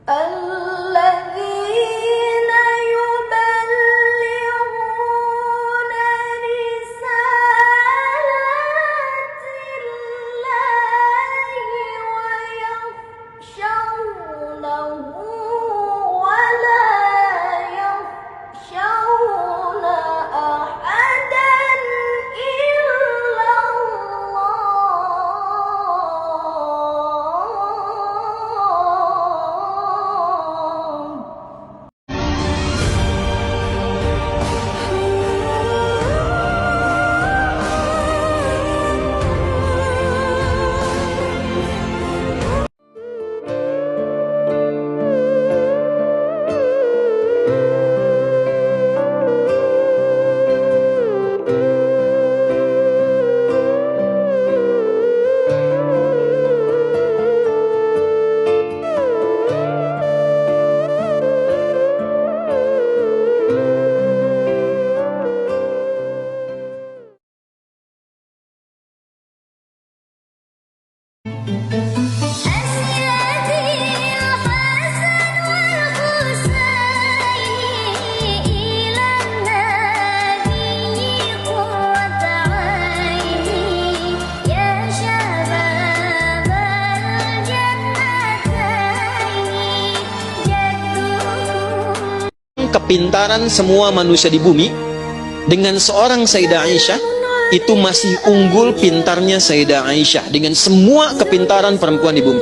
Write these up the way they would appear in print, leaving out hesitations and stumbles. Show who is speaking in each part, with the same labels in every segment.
Speaker 1: الذين يبلغون رسالات الله ويخشونه ولا يخشون أحدا إلا الله.
Speaker 2: Kepintaran semua manusia di bumi dengan seorang Sayyidah Aisyah itu masih unggul pintarnya Sayyidah Aisyah dengan semua kepintaran perempuan di bumi.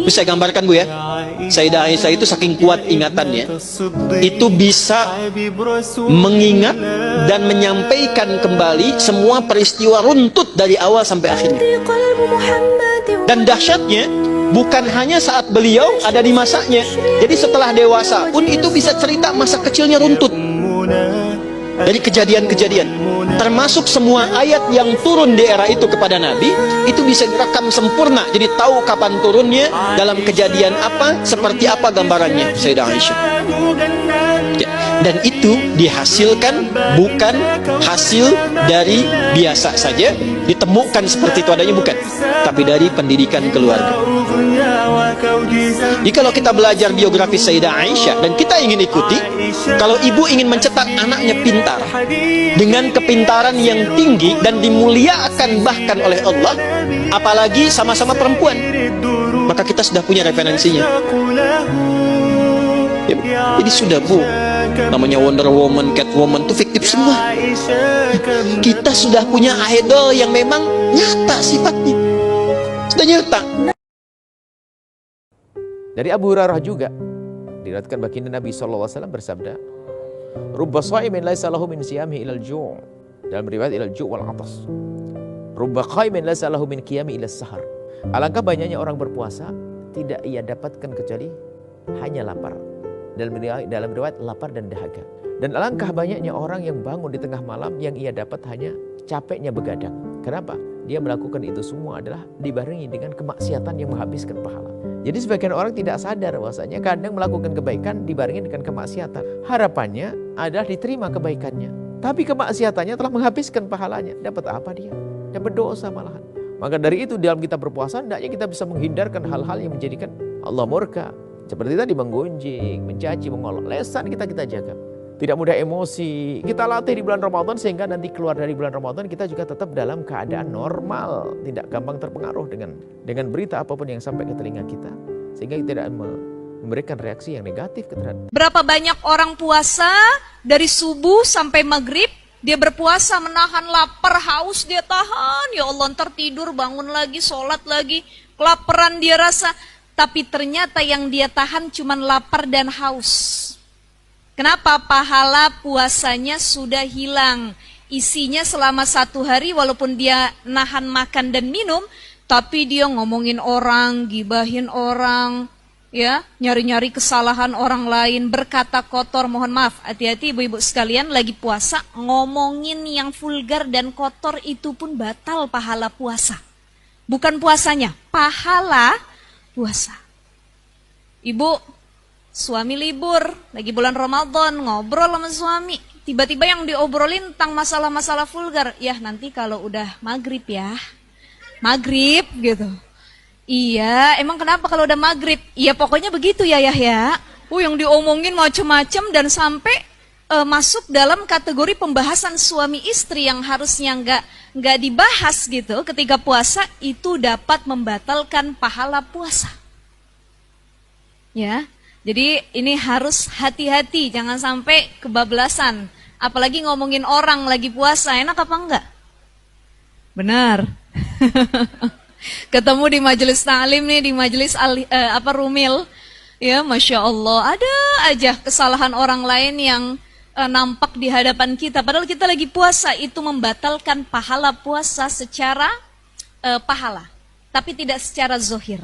Speaker 2: Bisa saya gambarkan Bu ya, Sayyidah Aisyah itu saking kuat ingatannya, itu bisa mengingat dan menyampaikan kembali semua peristiwa runtut dari awal sampai akhirnya. Dan dahsyatnya bukan hanya saat beliau ada di masanya, jadi setelah dewasa pun itu bisa cerita masa kecilnya runtut dari kejadian-kejadian, termasuk semua ayat yang turun di era itu kepada Nabi itu bisa direkam sempurna, jadi tahu kapan turunnya, dalam kejadian apa, seperti apa gambarannya Sayyidah Aisyah ya. Dan itu dihasilkan bukan hasil dari biasa saja ditemukan seperti itu adanya, bukan, tapi dari pendidikan keluarga. Jadi kalau kita belajar biografi Sayyidah Aisyah dan kita ingin ikuti, kalau ibu ingin mencetak anaknya pintar dengan kepintaran yang tinggi dan dimuliakan bahkan oleh Allah, apalagi sama-sama perempuan, maka kita sudah punya referensinya ya. Jadi sudah Bu, namanya Wonder Woman, Catwoman itu fiktif semua. Kita sudah punya idol yang memang nyata sifatnya, sudah nyata.
Speaker 3: Dari Abu Hurairah juga diriwayatkan baginda Nabi SAW bersabda, "Rubba shaimin laisa lahu min siyamihi ilal ju'." Dalam riwayat ilal ju' wal 'atas. "Rubba qaimin laisa lahu min qiyami ilal sahar." Alangkah banyaknya orang berpuasa tidak ia dapatkan kecuali hanya lapar. Dalam riwayat lapar dan dahaga. Dan alangkah banyaknya orang yang bangun di tengah malam yang ia dapat hanya capeknya begadang. Kenapa? Dia melakukan itu semua adalah dibarengi dengan kemaksiatan yang menghabiskan pahala. Jadi sebagian orang tidak sadar bahwasanya kadang melakukan kebaikan dibarengi dengan kemaksiatan. Harapannya adalah diterima kebaikannya, tapi kemaksiatannya telah menghabiskan pahalanya. Dapat apa dia? Dapat dosa malahan. Maka dari itu dalam kita berpuasa hendaknya kita bisa menghindarkan hal-hal yang menjadikan Allah murka. Seperti tadi menggunjing, mencaci, mengolok. Lesan kita jaga. Tidak mudah emosi. Kita latih di bulan Ramadan sehingga nanti keluar dari bulan Ramadan kita juga tetap dalam keadaan normal. Tidak gampang terpengaruh dengan berita apapun yang sampai ke telinga kita. Sehingga kita tidak memberikan reaksi yang negatif terhadap.
Speaker 4: Berapa banyak orang puasa dari subuh sampai maghrib, dia berpuasa menahan lapar, haus dia tahan. Ya Allah, ntar tidur, bangun lagi, sholat lagi. Kelaparan dia rasa. Tapi ternyata yang dia tahan cuma lapar dan haus. Kenapa? Pahala puasanya sudah hilang. Isinya selama 1 hari walaupun dia nahan makan dan minum, tapi dia ngomongin orang, gibahin orang, ya, nyari-nyari kesalahan orang lain, berkata kotor. Mohon maaf, hati-hati ibu-ibu sekalian, lagi puasa ngomongin yang vulgar dan kotor itu pun batal pahala puasa. Bukan puasanya, pahala puasa. Ibu, suami libur, lagi bulan Ramadan, ngobrol sama suami. Tiba-tiba yang diobrolin tentang masalah-masalah vulgar. Ya nanti kalau udah maghrib ya, maghrib gitu. Iya, emang kenapa kalau udah maghrib? Iya pokoknya begitu ya Yahya. Yang diomongin macem-macem dan sampai masuk dalam kategori pembahasan suami istri yang harusnya nggak dibahas gitu ketika puasa, itu dapat membatalkan pahala puasa. Ya, jadi ini harus hati-hati, jangan sampai kebablasan. Apalagi ngomongin orang lagi puasa, enak apa enggak? Benar. Ketemu di majelis ta'lim nih, di majelis Rumil, ya Masya Allah, ada aja kesalahan orang lain yang nampak di hadapan kita. Padahal kita lagi puasa, itu membatalkan pahala puasa secara pahala, tapi tidak secara zohir.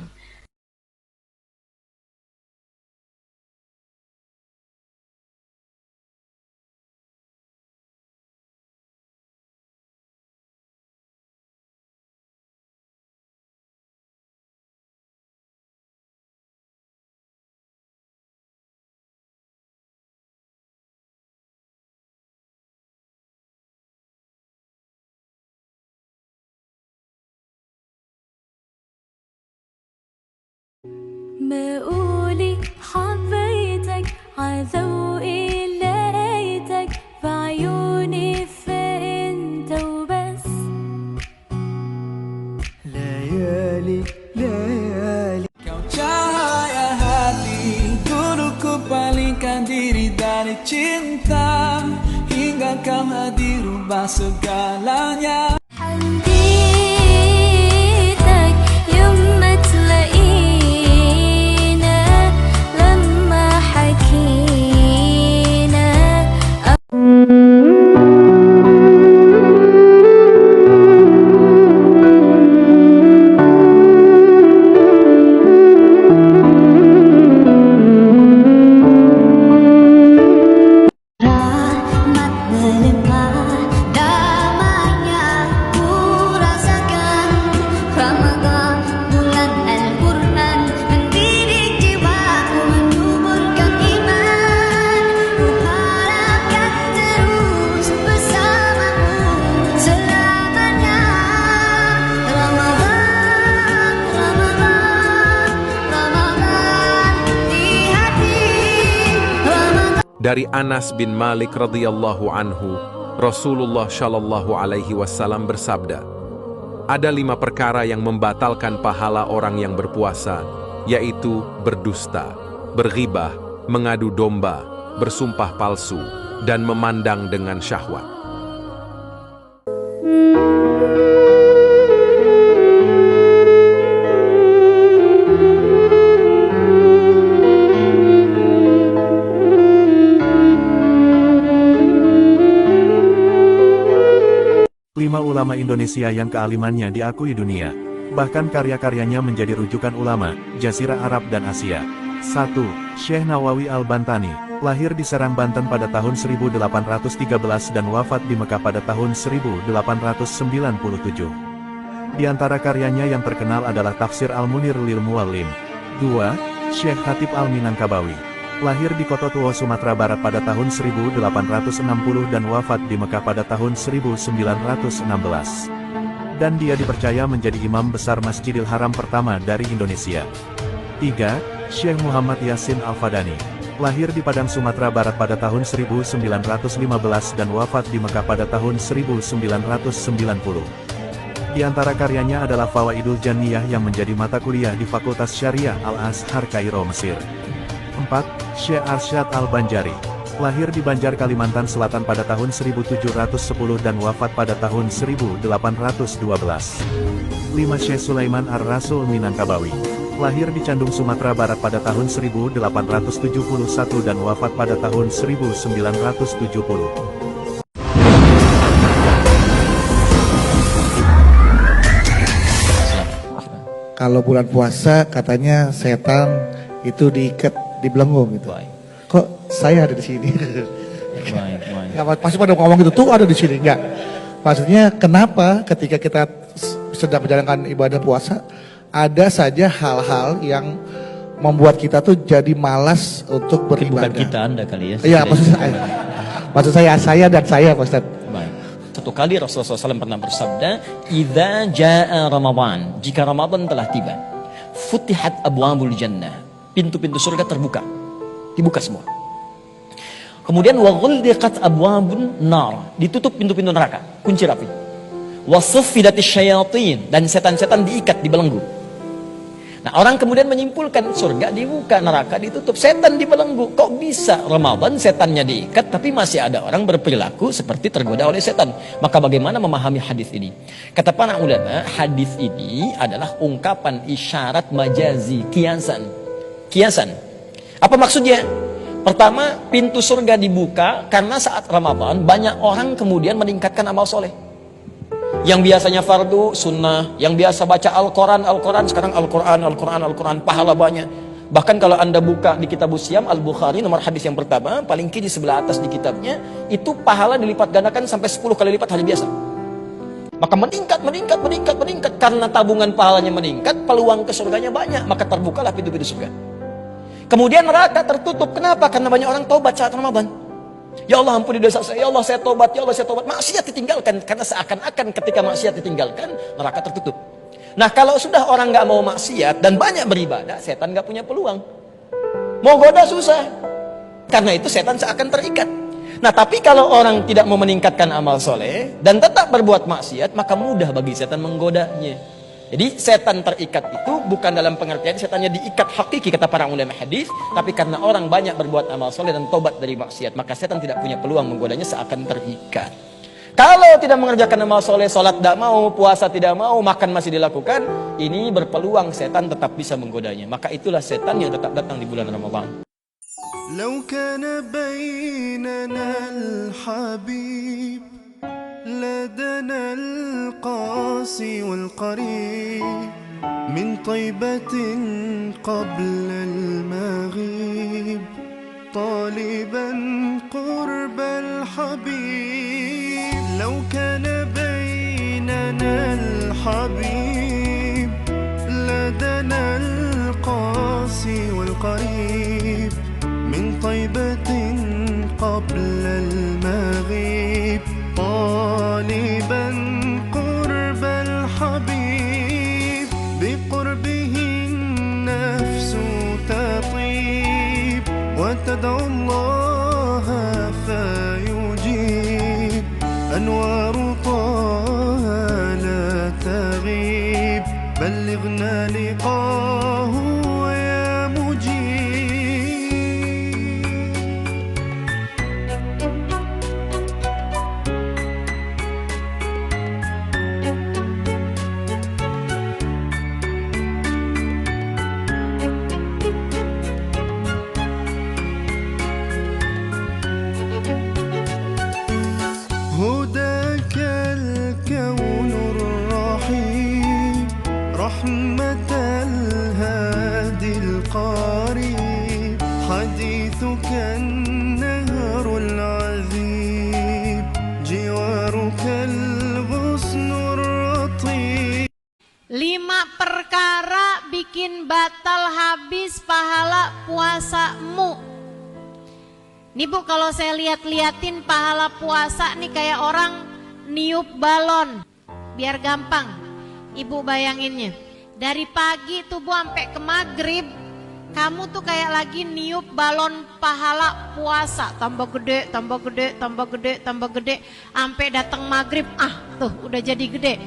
Speaker 5: ما قولي حبيتك عذوقي لقيتك بعيوني فانت وبس
Speaker 6: Layali, layali Kau cahaya hati Guruku palingkan diri dari cinta Hingga kau hadir rubah segalanya
Speaker 5: حبيتك يوم ما تلاقينا لما حكينا rahmat melimpah damainya ku rasakan Ramadan bulan Al-Quran mendidik jiwaku menyuburkan iman ku harapkan terus bersamamu selamanya Ramadan, Ramadan, Ramadan di hati Ramadan.
Speaker 3: Dari Anas bin Malik radhiyallahu anhu, Rasulullah shallallahu alaihi wasallam bersabda, ada 5 perkara yang membatalkan pahala orang yang berpuasa, yaitu berdusta, berghibah, mengadu domba, bersumpah palsu, dan memandang dengan syahwat.
Speaker 7: Lima ulama Indonesia yang kealimannya diakui dunia. Bahkan karya-karyanya menjadi rujukan ulama, Jazirah Arab dan Asia. 1. Syekh Nawawi Al-Bantani, lahir di Serang, Banten pada tahun 1813 dan wafat di Mekah pada tahun 1897. Di antara karyanya yang terkenal adalah Tafsir Al-Munir lil Muallim. 2. Syekh Khatib Al-Minangkabawi, lahir di Kota Tua, Sumatera Barat pada tahun 1860 dan wafat di Mekah pada tahun 1916. Dan dia dipercaya menjadi imam besar Masjidil Haram pertama dari Indonesia. 3. Syekh Muhammad Yasin Al-Fadani, lahir di Padang, Sumatera Barat pada tahun 1915 dan wafat di Mekah pada tahun 1990. Di antara karyanya adalah Fawaidul Janniyah yang menjadi mata kuliah di Fakultas Syariah Al-Azhar Kairo, Mesir. 4. Syekh Arsyad Al-Banjari, lahir di Banjar, Kalimantan Selatan pada tahun 1710 dan wafat pada tahun 1812. 5. Syekh Sulaiman Ar-Rasul Minangkabawi, lahir di Candung, Sumatera Barat pada tahun 1871 dan wafat pada tahun 1970.
Speaker 8: Kalau bulan puasa katanya setan itu diikat, dibelenggu gitu. Kok saya ada di sini? Nggak, pasti pada ngomong gitu, tuh ada di sini. Enggak. Maksudnya kenapa ketika kita sedang menjalankan ibadah puasa, ada saja hal-hal yang membuat kita tuh jadi malas untuk beribadah.
Speaker 9: Bukan kita, Anda kali ya.
Speaker 8: Iya, maksud saya dan saya, Pak Ustaz.
Speaker 9: Baik. Satu kali Rasulullah SAW pernah bersabda, "Idza jaa Ramadan," jika Ramadan telah tiba. futihat abwabul jannah. Pintu-pintu surga terbuka. Dibuka semua. Kemudian wa ghulliqat abwabun nar, ditutup pintu-pintu neraka, kunci rapi. Wa suffidatis syayatin, dan setan-setan diikat, dibelenggu. Nah, orang kemudian menyimpulkan surga dibuka, neraka ditutup, setan dibelenggu. Kok bisa Ramadan setannya diikat tapi masih ada orang berperilaku seperti tergoda oleh setan? Maka bagaimana memahami hadis ini? Kata para ulama, hadis ini adalah ungkapan isyarat majazi, kiasan. Kiasan. Apa maksudnya? Pertama, pintu surga dibuka karena saat Ramadan banyak orang kemudian meningkatkan amal soleh. Yang biasanya fardu, sunnah, yang biasa baca Al-Quran, sekarang Al-Quran, pahala banyak. Bahkan kalau anda buka di kitab Usyam Al-Bukhari, nomor hadis yang pertama, paling kiri sebelah atas di kitabnya, itu pahala dilipat gandakan sampai 10 kali lipat hari biasa. Maka meningkat, karena tabungan pahalanya meningkat, peluang ke surganya banyak, maka terbukalah pintu-pintu surga. Kemudian neraka tertutup. Kenapa? Karena banyak orang taubat saat Ramadan. Ya Allah, ampuni dosa saya. Ya Allah, saya tobat. Ya Allah, saya tobat. Maksiat ditinggalkan. Karena seakan-akan ketika maksiat ditinggalkan, neraka tertutup. Nah, kalau sudah orang nggak mau maksiat dan banyak beribadah, setan nggak punya peluang. Mau goda susah. Karena itu setan seakan terikat. Nah, tapi kalau orang tidak mau meningkatkan amal soleh dan tetap berbuat maksiat, maka mudah bagi setan menggodanya. Jadi setan terikat itu bukan dalam pengertian setannya diikat hakiki kata para ulama hadis, tapi karena orang banyak berbuat amal soleh dan tobat dari maksiat, maka setan tidak punya peluang menggodanya seakan terikat. Kalau tidak mengerjakan amal soleh, sholat tidak mau, puasa tidak mau, makan masih dilakukan, ini berpeluang setan tetap bisa menggodanya. Maka itulah setan yang tetap datang di bulan Ramadan.
Speaker 6: لو كان بيننا الحبيب لدنا القاسي والقريب من طيبة قبل المغيب طالبا قرب الحبيب لو كان بيننا الحبيب لدنا القاسي والقريب من طيبة قبل المغيب طالبا قرب الحبيب بقربه النفس تطيب وتدعو الله فيجيب أنوار طه لا تغيب بلغنا لقاه يا مجيب. هداك الكون الرحيم رحمة الهادي القريب حديثك النهر العذيب جوارك الغصن الرطيب.
Speaker 10: 5 perkara bikin batal habis pahala puasamu. Nih Bu, kalau saya lihat-liatin pahala puasa nih kayak orang niup balon. Biar gampang Ibu bayanginnya. Dari pagi tuh Bu sampai ke maghrib, kamu tuh kayak lagi niup balon pahala puasa. Tambah gede, tambah gede, tambah gede, tambah gede. Sampai datang maghrib, tuh udah jadi gede.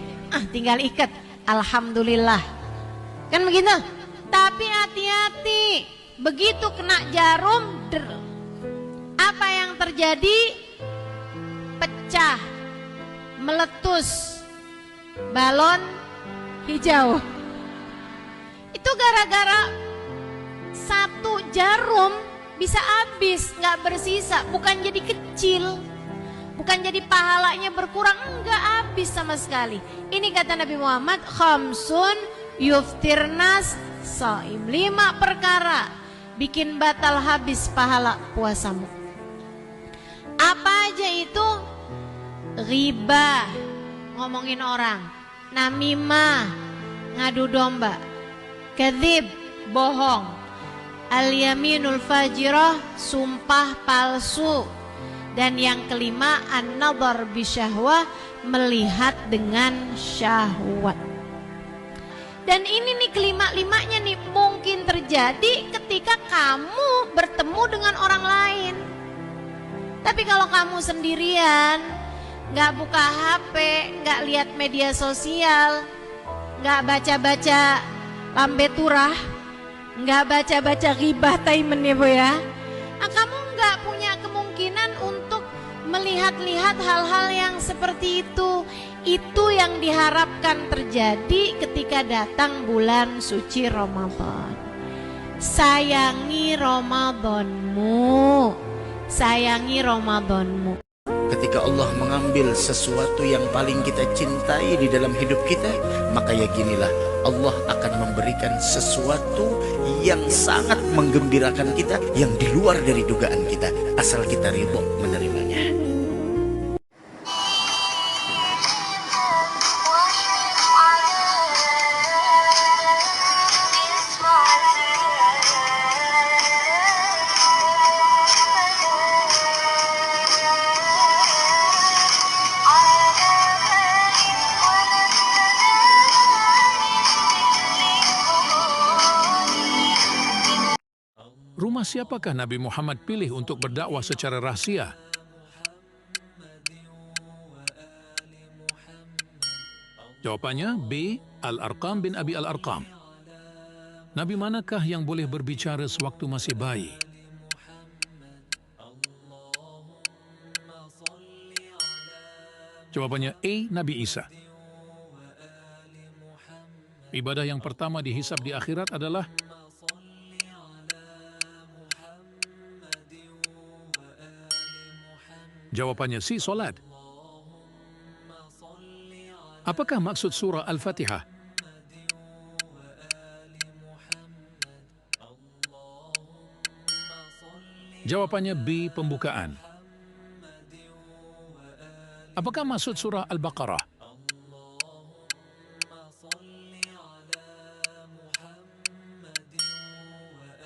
Speaker 10: Tinggal ikat. Alhamdulillah. Kan begitu? Tapi hati-hati. Begitu kena jarum, apa yang terjadi? Pecah, meletus, balon hijau. Itu gara-gara 1 jarum bisa habis, nggak bersisa. Bukan jadi kecil, bukan jadi pahalanya berkurang, enggak, habis sama sekali. Ini kata Nabi Muhammad, khamsun yuftirnas shaim. 5 perkara bikin batal habis pahala puasamu. Apa aja itu? Ghibah, ngomongin orang. Namimah, ngadu domba. Kadzib, bohong. Al-yaminul fajirah, sumpah palsu. Dan yang kelima, an-nadhar bisyahwah, melihat dengan syahwat. Dan ini nih kelima-limanya nih mungkin terjadi ketika kamu bertemu dengan orang lain. Tapi kalau kamu sendirian, nggak buka HP, nggak lihat media sosial, nggak baca-baca lambe turah, nggak baca-baca ghibah taimen ya Bu ya, kamu nggak punya kemungkinan untuk melihat-lihat hal-hal yang seperti itu. Itu yang diharapkan terjadi ketika datang bulan suci Ramadan. Sayangi Ramadanmu, sayangi Ramadanmu.
Speaker 11: Ketika Allah mengambil sesuatu yang paling kita cintai di dalam hidup kita, maka yakinilah Allah akan memberikan sesuatu yang sangat menggembirakan kita, yang di luar dari dugaan kita, asal kita ridho menerimanya.
Speaker 12: Rumah siapakah Nabi Muhammad pilih untuk berdakwah secara rahasia? Jawapannya B. Al-Arqam bin Abi Al-Arqam. Nabi manakah yang boleh berbicara sewaktu masih bayi? Jawabannya A. Nabi Isa. Ibadah yang pertama dihisab di akhirat adalah jawabannya C. Solat. Apakah maksud surah Al-Fatihah? Jawabannya B. Pembukaan. Apakah maksud surah Al-Baqarah?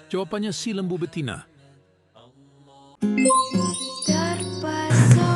Speaker 12: Jawabannya C. Lembu betina.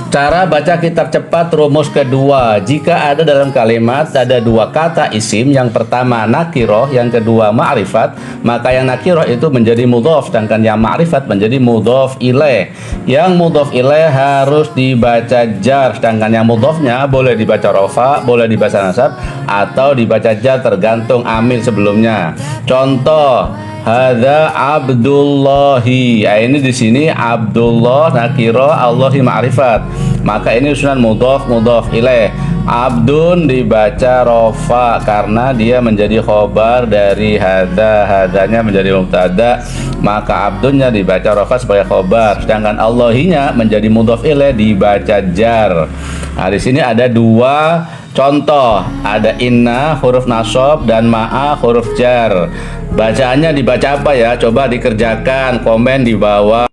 Speaker 13: Cara baca kitab cepat rumus kedua. Jika ada dalam kalimat ada dua kata isim, yang pertama nakiroh, yang kedua ma'rifat, maka yang nakiroh itu menjadi mudhof, sedangkan yang ma'rifat menjadi mudhof ilaih. Yang mudhof ilaih harus dibaca jar, sedangkan yang mudhofnya boleh dibaca rofa, boleh dibaca nasab, atau dibaca jar tergantung amil sebelumnya. Contoh, hadza Abdullahi. Ini di sini Abdullah nakiro, Allahi ma'rifat. Maka ini sunan mudhof ilaih. Abdun dibaca rofa karena dia menjadi khobar dari hadza. Hadzanya menjadi mubtada, maka abdunnya dibaca rofa sebagai khobar. Sedangkan Allahinya menjadi mudhof ilaih dibaca jar. Nah, di sini ada dua contoh, ada inna huruf nasab dan ma'a huruf jar. Bacaannya dibaca apa ya? Coba dikerjakan, komen di bawah.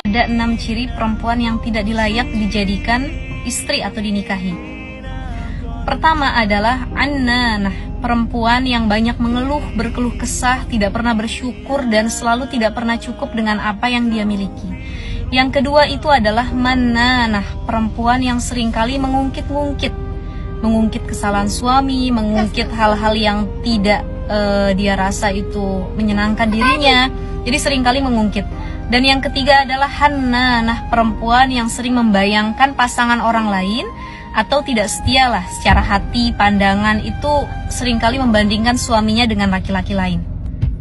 Speaker 4: Ada 6 ciri perempuan yang tidak dilayak dijadikan istri atau dinikahi. Pertama adalah annanah, perempuan yang banyak mengeluh, berkeluh kesah, tidak pernah bersyukur, dan selalu tidak pernah cukup dengan apa yang dia miliki. Yang kedua itu adalah mannanah, perempuan yang seringkali mengungkit kesalahan suami, mengungkit hal-hal yang tidak dia rasa itu menyenangkan dirinya, jadi seringkali mengungkit. Dan yang ketiga adalah hannanah, perempuan yang sering membayangkan pasangan orang lain atau tidak setia lah secara hati, pandangan, itu seringkali membandingkan suaminya dengan laki-laki lain.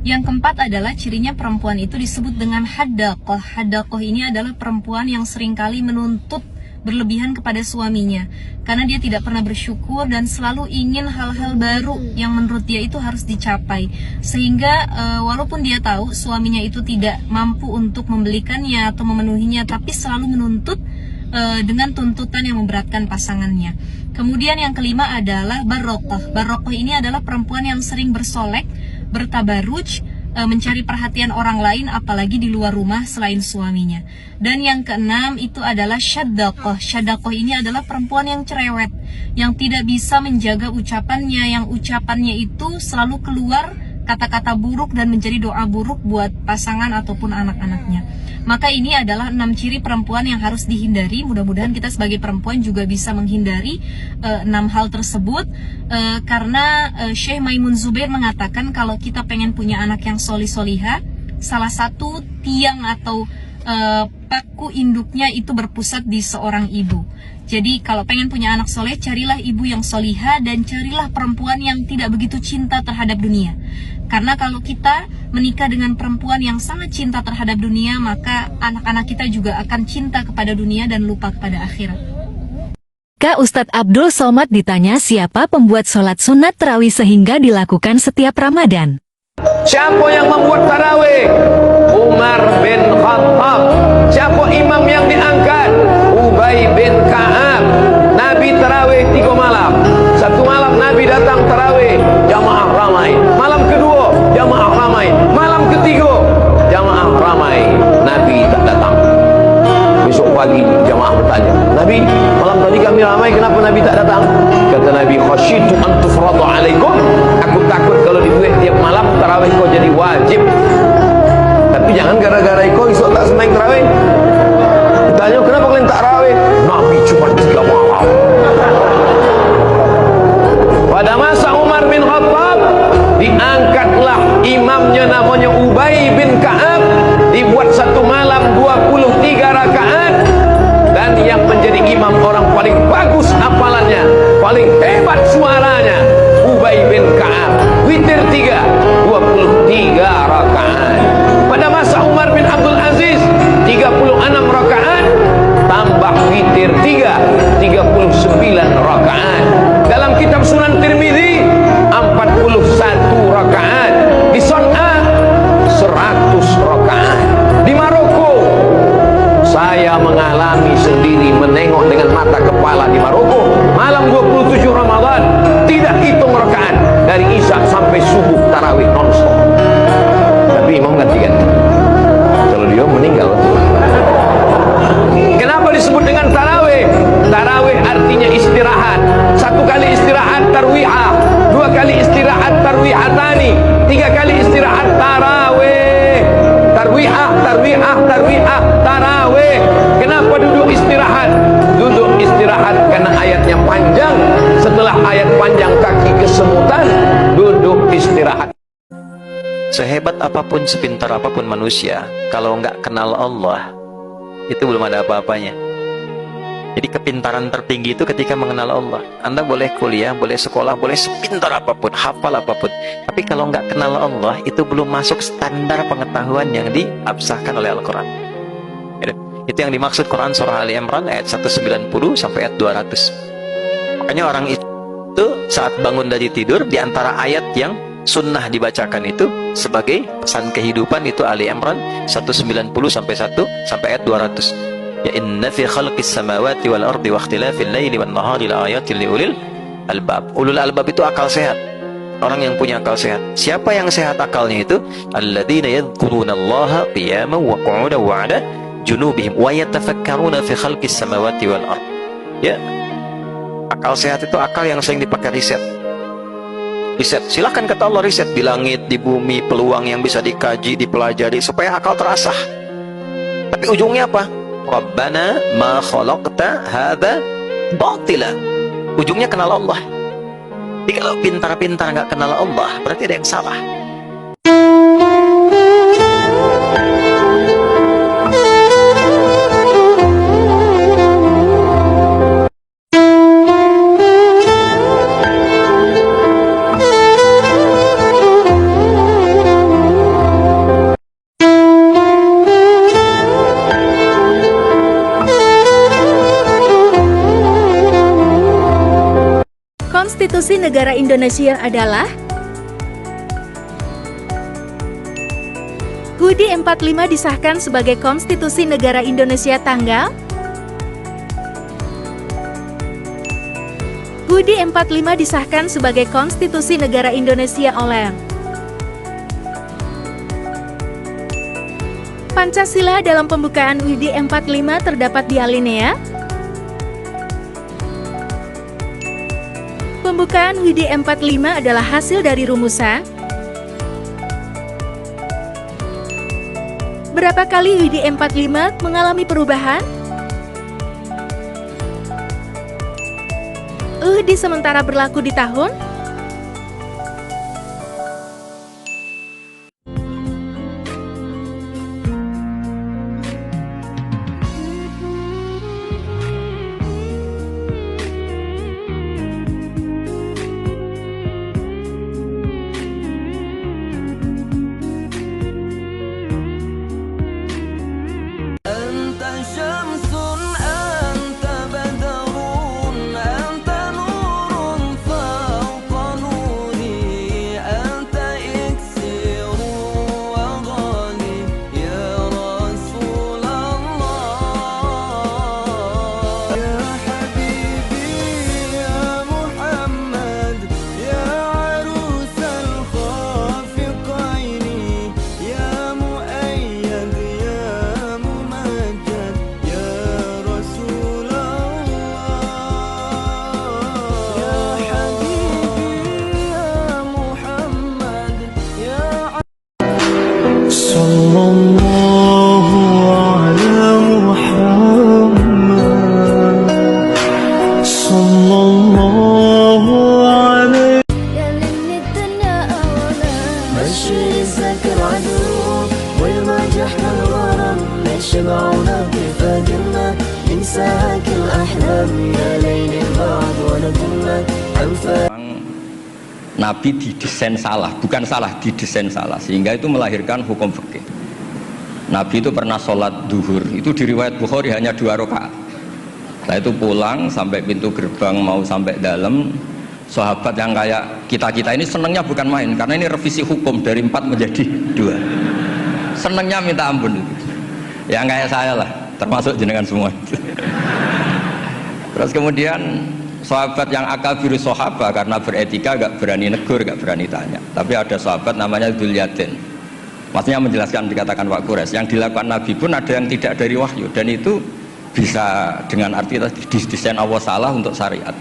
Speaker 4: Yang keempat adalah cirinya perempuan itu disebut dengan haddaqah. Haddaqah ini adalah perempuan yang seringkali menuntut berlebihan kepada suaminya karena dia tidak pernah bersyukur dan selalu ingin hal-hal baru yang menurut dia itu harus dicapai, sehingga walaupun dia tahu suaminya itu tidak mampu untuk membelikannya atau memenuhinya, tapi selalu menuntut dengan tuntutan yang memberatkan pasangannya. Kemudian yang kelima adalah barokah. Barokah ini adalah perempuan yang sering bersolek, bertabaruj, mencari perhatian orang lain apalagi di luar rumah selain suaminya. Dan yang keenam itu adalah syaddaqah. Syaddaqah ini adalah perempuan yang cerewet, yang tidak bisa menjaga ucapannya, yang ucapannya itu selalu keluar kata-kata buruk dan menjadi doa buruk buat pasangan ataupun anak-anaknya. Maka ini adalah 6 ciri perempuan yang harus dihindari. Mudah-mudahan kita sebagai perempuan juga bisa menghindari 6 hal tersebut, karena Syekh Maimun Zubair mengatakan kalau kita pengen punya anak yang solih-solihah, salah satu tiang atau paku induknya itu berpusat di seorang ibu. Jadi kalau pengen punya anak soleh, carilah ibu yang solihah dan carilah perempuan yang tidak begitu cinta terhadap dunia. Karena kalau kita menikah dengan perempuan yang sangat cinta terhadap dunia, maka anak-anak kita juga akan cinta kepada dunia dan lupa kepada akhirat.
Speaker 14: Kak Ustadz Abdul Somad ditanya siapa pembuat sholat sunat tarawih sehingga dilakukan setiap Ramadan.
Speaker 3: Siapa yang membuat tarawih? Umar bin Khattab. Siapa imam yang diangkat? Ubay bin Ka'ab. Nabi tarawih 3 malam. Satu malam Nabi datang tarawih, jamaah ramai. Malam kedua, jamaah ramai. Malam ketiga, jamaah ramai. Nabi tak datang. Besok pagi jamaah bertanya, Nabi, malam tadi kami ramai, kenapa Nabi tak datang? Kata Nabi, khasyitu an tufradu alaikum. Aku takut kalau dibuat tiap malam tarawih kau jadi wajib. Tapi jangan gara-gara kau esok tak sembahyang tarawih. Tanya, kenapa kalian tak tarawih? Nabi cuma 3 malam. Pada masa Umar bin Khattab, diangkatlah imamnya namanya Ubay bin Ka'ab, dibuat satu malam 23 rakaat, dan yang menjadi imam orang paling bagus hafalannya, paling hebat suaranya, Ubay bin Ka'ab. Witir 3, 23 rakaat. Pada masa Umar bin Abdul Aziz, 36 rakaat, tambah witir 3, 39 rakaat. Dalam kitab Sunan Tirmidzi 41 rakaat. Di Son'a 100 rakaat. Di Maroko saya mengalami sendiri, menengok dengan mata kepala di Maroko, malam 27 Ramadan tidak hitung rakaat, dari Isya sampai subuh tarawih non-stop. Tapi imam ganti-ganti. Kalau dia meninggal. Kenapa disebut dengan tarawih? Tarawih artinya istirahat. 1 kali istirahat tarwihah, 2 kali istirahat tarwihatani, 3 kali istirahat tarawih. Tarwihah, tarwihah, tarwihah, tarawih. Kenapa duduk istirahat? Duduk istirahat karena ayatnya panjang. Setelah ayat panjang kaki kesemutan, duduk istirahat.
Speaker 2: Sehebat apapun, sepintar apapun manusia, kalau nggak kenal Allah, itu belum ada apa-apanya. Jadi kepintaran tertinggi itu ketika mengenal Allah. Anda boleh kuliah, boleh sekolah, boleh sepintar apapun, hafal apapun, tapi kalau nggak kenal Allah, itu belum masuk standar pengetahuan yang diabsahkan oleh Al-Quran. Itu yang dimaksud Quran surah Ali Imran ayat 190 sampai ayat 200. Makanya orang itu saat bangun dari tidur, di antara ayat yang sunnah dibacakan itu sebagai pesan kehidupan itu Ali Imran 190 sampai ayat 200. Ya inna fi khalqis samawati wal ardi wa ikhtilafil laili wan nahari la ayatin liulil albab. Ulul albab itu akal sehat. Orang yang punya akal sehat. Siapa yang sehat akalnya itu? Alladzina yadhkurunallaha qiyaman wa qu'udan wa 'ala junubihim wa yatafakkaruna fi khalqis samawati wal ard. Ya. Akal sehat itu akal yang sering dipakai riset. Riset, silahkan kata Allah riset di langit, di bumi, peluang yang bisa dikaji, dipelajari supaya akal terasah. Tapi ujungnya apa? Rabbana ma khalaqta hadza batila. Ujungnya kenal Allah. Jadi kalau pintar-pintar nggak kenal Allah, berarti ada yang salah.
Speaker 14: Konstitusi Negara Indonesia adalah HUD 45 disahkan sebagai Konstitusi Negara Indonesia tanggal HUD 45 disahkan sebagai Konstitusi Negara Indonesia oleh Pancasila. Dalam pembukaan HUD 45 terdapat di alinea Pembukaan HUD 45 adalah hasil dari rumusan
Speaker 15: Berapa kali UID 45 mengalami perubahan? UID sementara berlaku di tahun
Speaker 16: Nabi didesain salah, bukan salah, didesain salah, sehingga itu melahirkan hukum fikih. Nabi itu pernah sholat duhur, itu di riwayat Bukhari hanya 2 rakaat. Setelah itu pulang sampai pintu gerbang mau sampai dalam, sahabat yang kayak kita ini senangnya bukan main, karena ini revisi hukum dari 4 menjadi 2. Senangnya minta ampun itu. Yang kayak saya lah, termasuk jenengan semua. Terus kemudian sahabat yang akabiru sahabat karena beretika gak berani negur, gak berani tanya. Tapi ada sahabat namanya Dzulyaden. Maksudnya menjelaskan dikatakan Pak Quraisy, yang dilakukan Nabi pun ada yang tidak dari wahyu, dan itu bisa dengan arti desain Allah salah untuk syariat.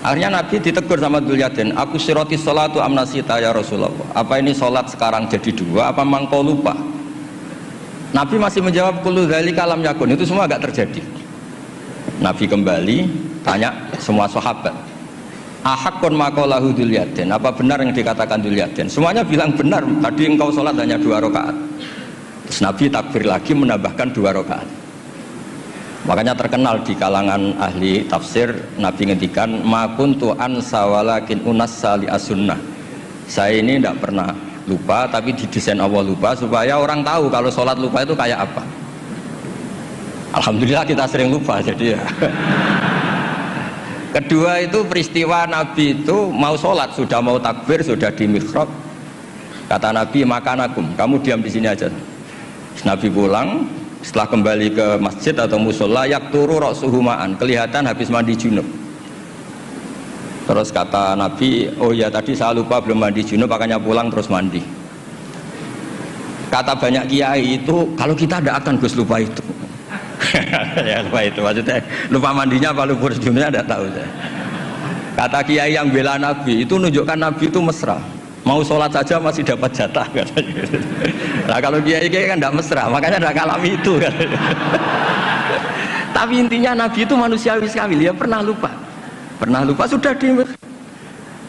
Speaker 16: Akhirnya Nabi ditegur sama Dzulyaden, aku siroti sholatu amnasita ya Rasulullah. Apa ini sholat sekarang jadi 2, apa memang kau lupa? Nabi masih menjawab kullu dzalika lam yakun, itu semua gak terjadi. Nabi kembali tanya semua sahabat, ahakun maqalahu Dzulyaden, apa benar yang dikatakan Dzulyaden? Semuanya bilang benar, tadi engkau sholat hanya 2 rakaat. Terus Nabi takbir lagi menambahkan 2 rakaat. Makanya terkenal di kalangan ahli tafsir, Nabi ngendikan ma kuntu ansa walakin unassa li as-sunnah. Saya ini tidak pernah lupa, tapi didesain Allah lupa supaya orang tahu kalau sholat lupa itu kayak apa. Alhamdulillah kita sering lupa, jadi ya. Kedua itu peristiwa Nabi itu mau sholat, sudah mau takbir, sudah di mihrab. Kata Nabi, makanakum, kamu diam di sini aja. Nabi pulang, setelah kembali ke masjid atau musola, yakturu ra'suhu ma'an, kelihatan habis mandi junub. Terus kata Nabi, oh ya tadi saya lupa belum mandi junub, makanya pulang terus mandi. Kata banyak kiai itu, kalau kita tidak akan Gus lupa itu. Ya lupa itu, maksudnya lupa mandinya apa lupa junubnya tidak tahu saya. Kata kiai yang bela Nabi itu menunjukkan Nabi itu mesra, mau sholat saja masih dapat jatah katanya. Nah kalau kiai kan tidak mesra, makanya tidak ngalami itu kan. Tapi intinya Nabi itu manusiawi sekali, dia pernah lupa sudah di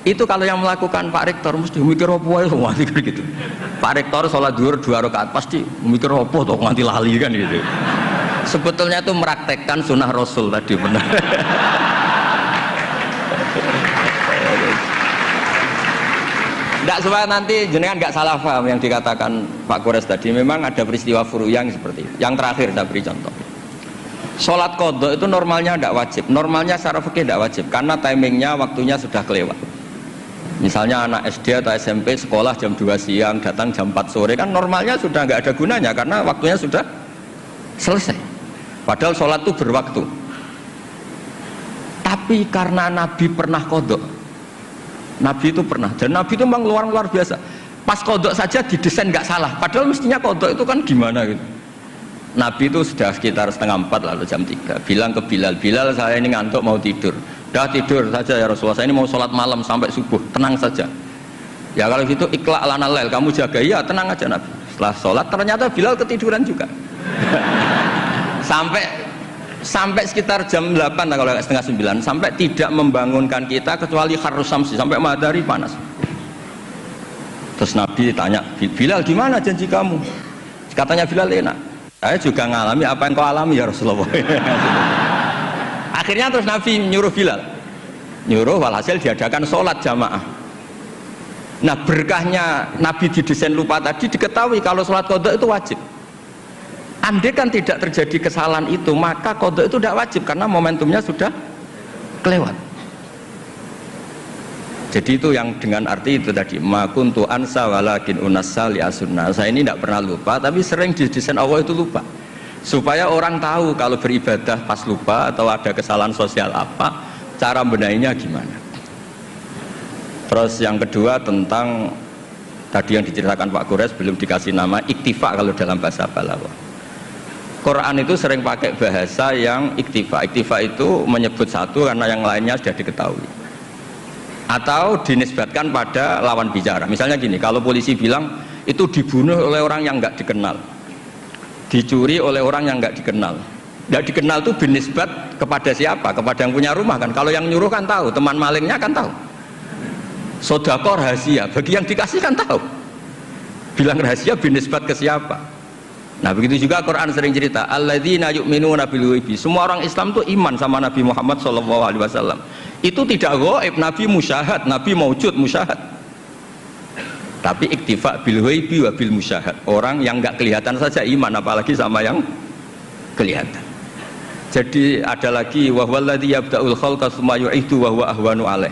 Speaker 16: itu. Kalau yang melakukan Pak Rektor mesti mikir apa ya semua gitu. Pak Rektor sholat duhur 2 rakaat pasti mikir apa toh nganti lali kan gitu. Sebetulnya itu meraktekkan sunnah Rasul tadi, benar. Tidak, supaya nanti jenengan nggak salah paham yang dikatakan Pak Quraisy tadi. Memang ada peristiwa furu yang seperti itu. Yang terakhir saya beri contoh. Sholat qadha itu normalnya tidak wajib. Normalnya secara fikih tidak wajib karena timingnya, waktunya sudah kelewat. Misalnya anak SD atau SMP sekolah jam 2 siang, datang jam 4 sore, kan normalnya sudah nggak ada gunanya karena waktunya sudah selesai. Padahal sholat itu berwaktu. Tapi karena Nabi pernah qadha, Nabi itu pernah, dan Nabi itu memang luar biasa. Pas qadha saja didesain nggak salah. Padahal mestinya qadha itu kan gimana gitu. Nabi itu sudah sekitar 3:30 lalu jam 3 bilang ke Bilal, Bilal saya ini ngantuk mau tidur. Dah tidur saja ya Rasulullah, saya ini mau sholat malam sampai subuh, tenang saja. Ya kalau gitu ikhla' lana lail, kamu jaga. Iya tenang aja Nabi. setelah sholat ternyata Bilal ketiduran juga. sampai sekitar jam 8 kalau setengah 9 sampai tidak membangunkan kita kecuali harus samsi, sampai matahari panas. Terus Nabi tanya, Bilal gimana janji kamu? Katanya Bilal, enak. Saya juga ngalami apa yang kau alami ya Rasulullah. Akhirnya terus Nabi nyuruh Bilal, nyuruh walhasil diadakan sholat jamaah. Nah berkahnya Nabi didesain lupa tadi diketahui kalau sholat qadha itu wajib. Andai kan tidak terjadi kesalahan itu maka qadha itu tidak wajib karena momentumnya sudah kelewat. Jadi itu yang dengan arti itu tadi ma kuntu ansa walakin unassa li as-sunnah. Saya ini tidak pernah lupa tapi sering didesain Allah itu lupa. Supaya orang tahu kalau beribadah pas lupa atau ada kesalahan sosial apa, cara benahinya gimana. Terus yang kedua tentang tadi yang diceritakan Pak Quraisy belum dikasih nama iktifa kalau dalam bahasa Balaghah. Quran itu sering pakai bahasa yang iktifa. Iktifa itu menyebut satu karena yang lainnya sudah diketahui. Atau dinisbatkan pada lawan bicara. Misalnya gini, kalau polisi bilang itu dibunuh oleh orang yang nggak dikenal, dicuri oleh orang yang nggak dikenal. Nggak dikenal itu binisbat kepada siapa? Kepada yang punya rumah kan. Kalau yang nyuruh kan tahu, teman malingnya kan tahu. Sodako rahasia, bagi yang dikasih kan tahu. Bilang rahasia binisbat ke siapa? Nah begitu juga Quran sering cerita alladzina yu'minuna bil ghaibi. Semua orang Islam itu iman sama Nabi Muhammad SAW. Itu tidak ghaib, Nabi musyahad, Nabi maujud musyahad. Tapi iktifa bil ghaibi wa bil musyahad. Orang yang nggak kelihatan saja iman, apalagi sama yang kelihatan. Jadi ada lagi wa huwallazi yabda'ul khalqa tsumma yu'idu wa huwa ahwanu alaih.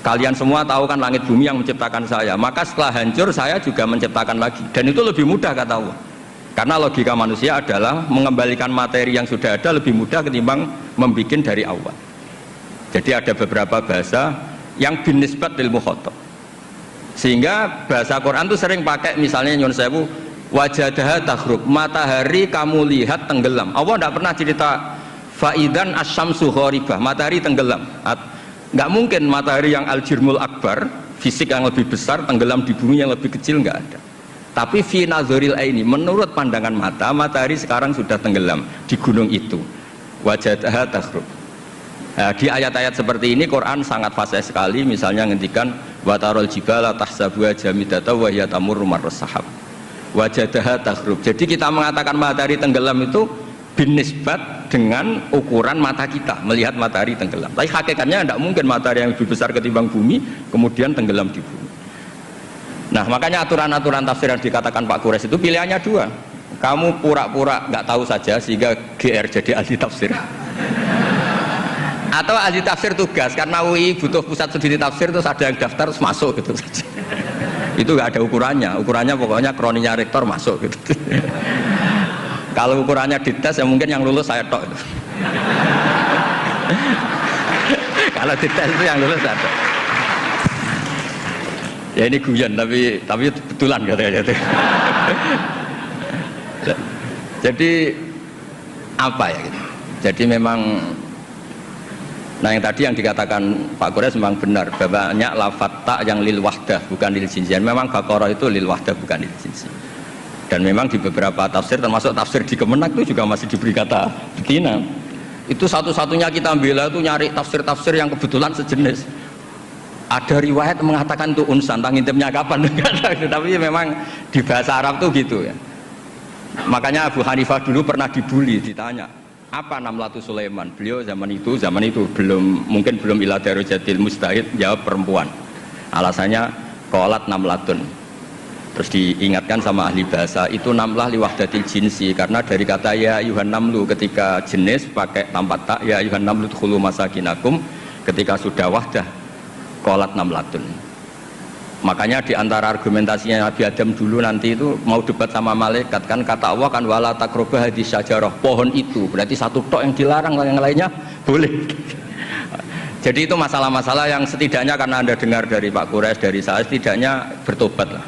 Speaker 16: Kalian semua tahu kan langit bumi yang menciptakan saya, maka setelah hancur saya juga menciptakan lagi, dan itu lebih mudah kata Allah. Karena logika manusia adalah mengembalikan materi yang sudah ada lebih mudah ketimbang membikin dari awal. Jadi ada beberapa bahasa yang binisbat lil mukhatab. Sehingga bahasa Quran itu sering pakai misalnya nyun sewu wajadaha taghrub, matahari kamu lihat tenggelam. Allah tidak pernah cerita faidan asyamsu gharibah, matahari tenggelam. Nggak mungkin matahari yang al-jirmul akbar, fisik yang lebih besar, tenggelam di bumi yang lebih kecil, nggak ada. Tapi fi nazaril aini, menurut pandangan mata, matahari sekarang sudah tenggelam di gunung itu. Wajadaha taghrub. Nah, di ayat-ayat seperti ini Quran sangat fasih sekali. Misalnya ngendikan watarul jibala tahsabuha jamidata wa hiya tamurru marras sahab. Wajadaha taghrub. Jadi kita mengatakan matahari tenggelam itu binisbat dengan ukuran mata kita melihat matahari tenggelam. Tapi hakikatnya tidak mungkin matahari yang lebih besar ketimbang bumi kemudian tenggelam di bumi. Nah makanya aturan-aturan tafsir yang dikatakan Pak Quraisy itu pilihannya dua. Kamu pura-pura nggak tahu saja sehingga GR jadi ahli tafsir. Atau ahli tafsir tugas karena UI butuh pusat studi tafsir terus ada yang daftar terus masuk gitu saja. Itu nggak ada ukurannya. Ukurannya pokoknya kroninya rektor masuk gitu. Kalau ukurannya dites ya mungkin yang lulus saya tok. Kalau dites itu yang lulus saya tok. Ya ini guyon tapi betulan katanya. Jadi apa ya gitu. Jadi memang nah yang tadi yang dikatakan Pak Quraisy memang benar, banyak lafaz ta yang lil wahdah bukan lil jinsian. Memang Baqarah itu lil wahdah bukan lil jinsi. Dan memang di beberapa tafsir termasuk tafsir di Kemenak itu juga masih diberi kata betina. Itu satu-satunya kita bela itu nyari tafsir-tafsir yang kebetulan sejenis. Ada riwayat mengatakan itu unsan, tangintimnya kapan? Tapi memang di bahasa Arab tuh gitu ya. Makanya Abu Hanifah dulu pernah dibully, ditanya apa Namlatu Sulaiman. Beliau zaman itu mungkin belum ila darujatil mustahid, jawab perempuan. Alasannya qalat namlatun. Terus diingatkan sama ahli bahasa itu namlah liwahdatil jinsi karena dari kata ya ayuhan namlu ketika jenis pakai tampak tak ya ayuhan namlu dkhulu masakinakum ketika sudah wahdah qalat namlatun. Makanya di antara argumentasinya Nabi Adam dulu nanti itu mau debat sama malaikat kan kata Allah kan wala taqrabah hadis syajarah, pohon itu berarti satu tok yang dilarang, yang lainnya boleh. Jadi itu masalah-masalah yang setidaknya karena Anda dengar dari Pak Quraisy, dari saya setidaknya bertobat lah.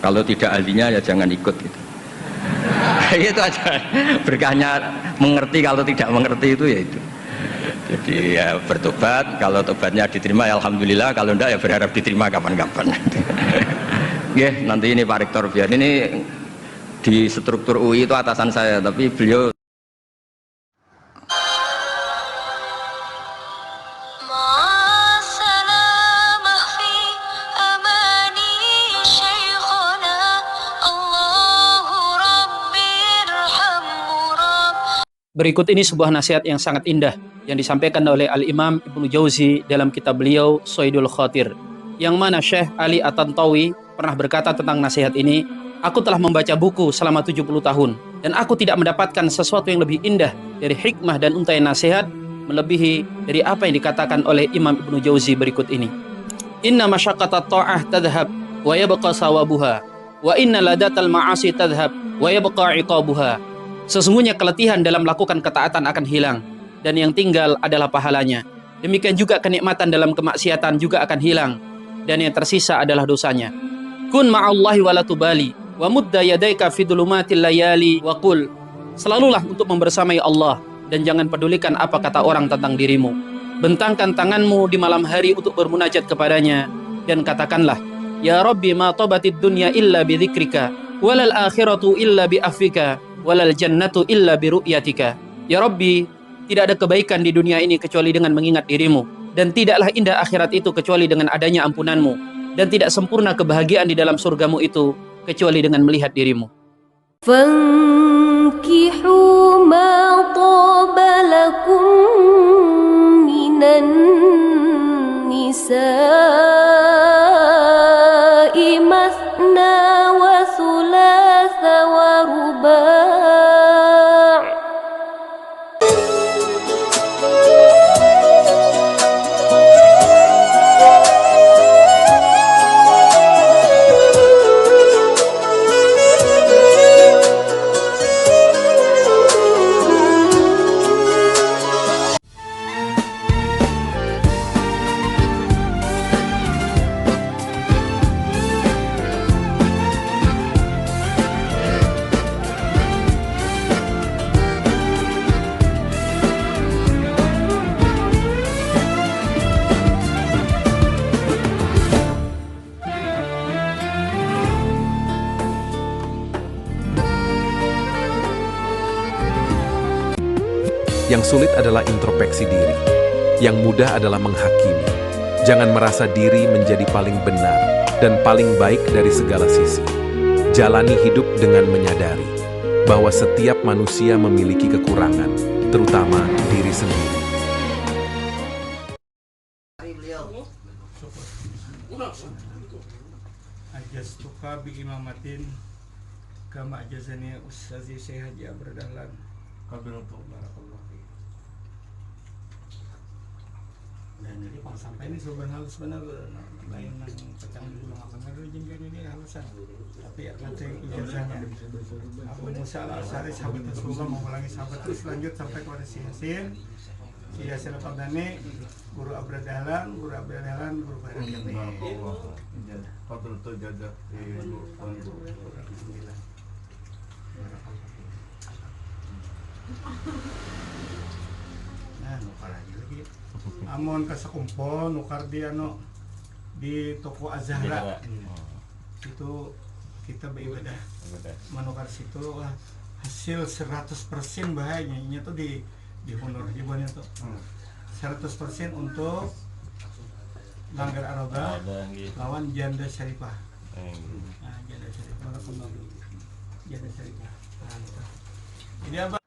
Speaker 16: Kalau tidak ahlinya ya jangan ikut gitu. Itu aja berkahnya mengerti, kalau tidak mengerti itu ya itu. Jadi ya bertobat, kalau tobatnya diterima ya alhamdulillah, kalau enggak ya berharap diterima kapan-kapan. Nggih, nanti ini Pak Rektor biar ini di struktur UI itu atasan saya, tapi beliau
Speaker 17: Berikut ini sebuah nasihat yang sangat indah yang disampaikan oleh Al-Imam Ibnu Jauzi dalam kitab beliau Saidul Khatir, yang mana Syekh Ali At-Tantawi pernah berkata tentang nasihat ini, "Aku telah membaca buku selama 70 tahun dan aku tidak mendapatkan sesuatu yang lebih indah dari hikmah dan untaian nasihat melebihi dari apa yang dikatakan oleh Imam Ibnu Jauzi berikut ini. Inna masyaqqatat ta'ah tadhhab wa yabqa sawabuha wa inna ladatal ma'asi tadhhab wa yabqa iqabuha." Sesungguhnya keletihan dalam melakukan ketaatan akan hilang, dan yang tinggal adalah pahalanya. Demikian juga kenikmatan dalam kemaksiatan juga akan hilang, dan yang tersisa adalah dosanya. Kun ma'allahi wa la tubali, wa mudda yadaika fi dhulumatil layali wa qul. Selalulah untuk membersamai Allah, dan jangan pedulikan apa kata orang tentang dirimu. Bentangkan tanganmu di malam hari untuk bermunajat kepadanya, dan katakanlah, Ya Rabbi ma tabatid dunya illa bi dzikrika, walal akhiratu illa bi afika, walal jannatu illa bi ru'yatika. Ya Rabbi, tidak ada kebaikan di dunia ini kecuali dengan mengingat dirimu, dan tidaklah indah akhirat itu kecuali dengan adanya ampunanmu, dan tidak sempurna kebahagiaan di dalam surgamu itu kecuali dengan melihat dirimu.
Speaker 1: Fankihu ma taba lakum minan nisa'i mathna wa thulatha wa ruba'.
Speaker 18: Yang sulit adalah introspeksi diri. Yang mudah adalah menghakimi. Jangan merasa diri menjadi paling benar dan paling baik dari segala sisi. Jalani hidup dengan menyadari bahwa setiap manusia memiliki kekurangan, terutama diri sendiri.
Speaker 19: Ajastuka bi imamatin kama ajazani Ustazi Syekh Haji Abdul Dahlan. Barakallahu. Dan jadi kalau sampai ini sebenarnya lain yang pecang dulu makan dulu jengkel ini halusan, tapi ya nanti ijazahnya Abu Musa Al-Asy'ari sahabat Rasulullah mengulangi sahabat terus lanjut sampai kepada si Yasin Al-Qadani, guru Abdul Dahlan, guru Barakati. Fadl tujadah nah, nukar lagi. Amon kasakumpo, nukar di di toko Azhara. Itu kita beribadah menukar situ hasil 100% bahayanya tuh di honor ribuannya tuh 100% untuk langgar aroga lawan janda syarifah. Nah, janda syarifah, janda syarifah. Jadi apa?